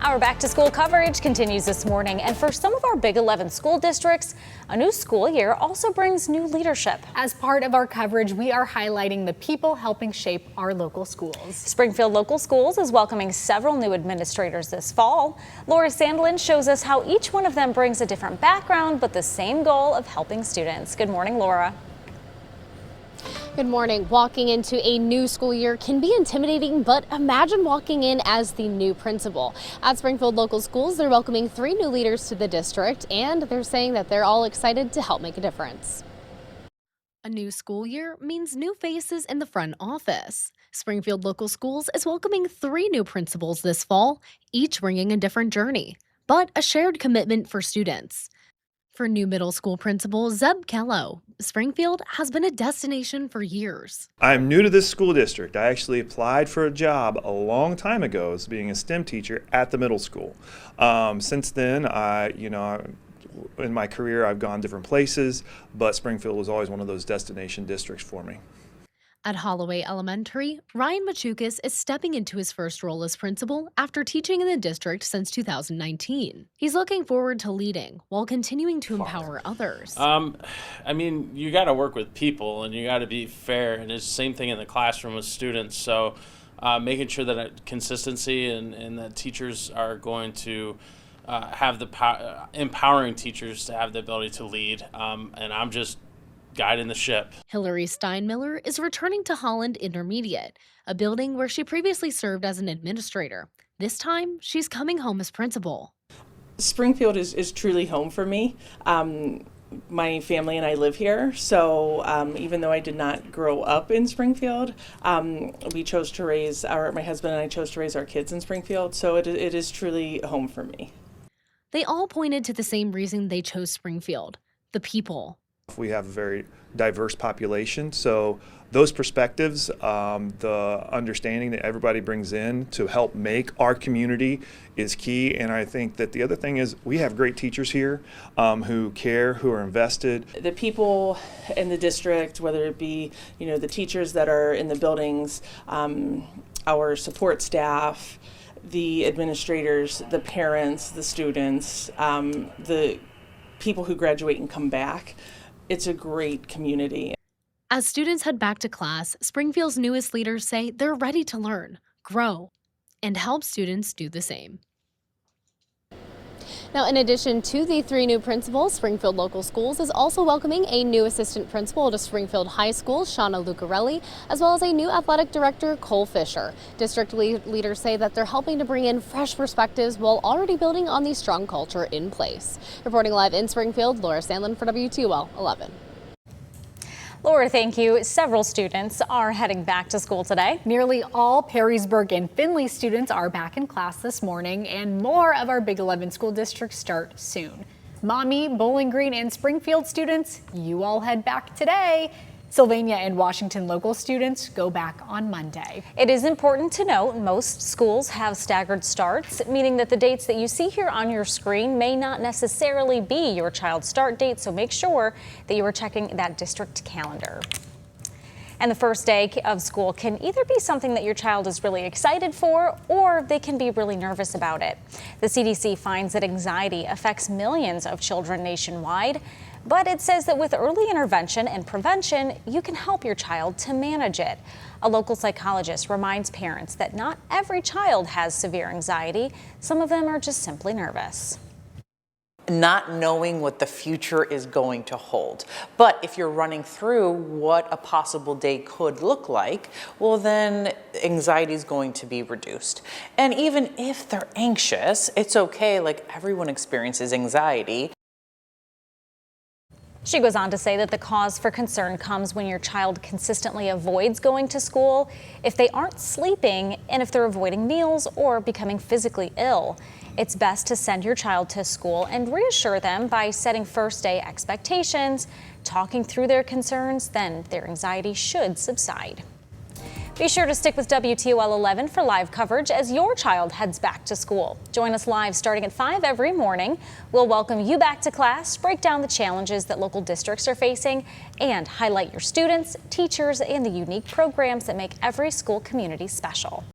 Our back-to-school coverage continues this morning, and for some of our Big 11 school districts, a new school year also brings new leadership. As part of our coverage, we are highlighting the people helping shape our local schools. Springfield Local Schools is welcoming several new administrators this fall. Laura Sandlin shows us how each one of them brings a different background, but the same goal of helping students. Good morning, Laura. Good morning. Walking into a new school year can be intimidating, but imagine walking in as the new principal. At Springfield Local Schools, they're welcoming 3 new leaders to the district, and they're saying that they're all excited to help make a difference. A new school year means new faces in the front office. Springfield Local Schools is welcoming 3 new principals this fall, each bringing a different journey, but a shared commitment for students. For new middle school principal Zeb Kello, Springfield has been a destination for years. I'm new to this school district. I actually applied for a job a long time ago as being a STEM teacher at the middle school. Since then, in my career, I've gone different places, but Springfield was always one of those destination districts for me. At Holloway Elementary, Ryan Machukis is stepping into his first role as principal after teaching in the district since 2019. He's looking forward to leading while continuing to empower others. You got to work with people and you got to be fair, and it's the same thing in the classroom with students. So making sure that consistency and that teachers are going to have the empowering teachers to have the ability to lead, and I'm just guiding the ship. Hillary Steinmiller is returning to Holland Intermediate, a building where she previously served as an administrator. This time, she's coming home as principal. Springfield is truly home for me. My family and I live here, so even though I did not grow up in Springfield, we chose to raise my husband and I chose to raise our kids in Springfield, so it is truly home for me. They all pointed to the same reason they chose Springfield: the people. We have a very diverse population, so those perspectives, the understanding that everybody brings in to help make our community is key. And I think that the other thing is we have great teachers here who care, who are invested. The people in the district, whether it be the teachers that are in the buildings, our support staff, the administrators, the parents, the students, the people who graduate and come back. It's a great community. As students head back to class, Springfield's newest leaders say they're ready to learn, grow, and help students do the same. Now, in addition to the 3 new principals, Springfield Local Schools is also welcoming a new assistant principal to Springfield High School, Shauna Lucarelli, as well as a new athletic director, Cole Fisher. District leaders say that they're helping to bring in fresh perspectives while already building on the strong culture in place. Reporting live in Springfield, Laura Sandlin for WTOL 11. Laura, thank you. Several students are heading back to school today. Nearly all Perrysburg and Findlay students are back in class this morning, and more of our Big 11 school districts start soon. Maumee, Bowling Green, and Springfield students, you all head back today. Sylvania and Washington local students go back on Monday. It is important to note most schools have staggered starts, meaning that the dates that you see here on your screen may not necessarily be your child's start date, so make sure that you are checking that district calendar. And the first day of school can either be something that your child is really excited for, or they can be really nervous about it. The CDC finds that anxiety affects millions of children nationwide, but it says that with early intervention and prevention, you can help your child to manage it. A local psychologist reminds parents that not every child has severe anxiety. Some of them are just simply nervous. Not knowing what the future is going to hold. But if you're running through what a possible day could look like, well, then anxiety is going to be reduced. And even if they're anxious, it's okay. Like, everyone experiences anxiety. She goes on to say that the cause for concern comes when your child consistently avoids going to school, if they aren't sleeping, and if they're avoiding meals or becoming physically ill. It's best to send your child to school and reassure them by setting first day expectations, talking through their concerns, then their anxiety should subside. Be sure to stick with WTOL 11 for live coverage as your child heads back to school. Join us live starting at 5 every morning. We'll welcome you back to class, break down the challenges that local districts are facing, and highlight your students, teachers, and the unique programs that make every school community special.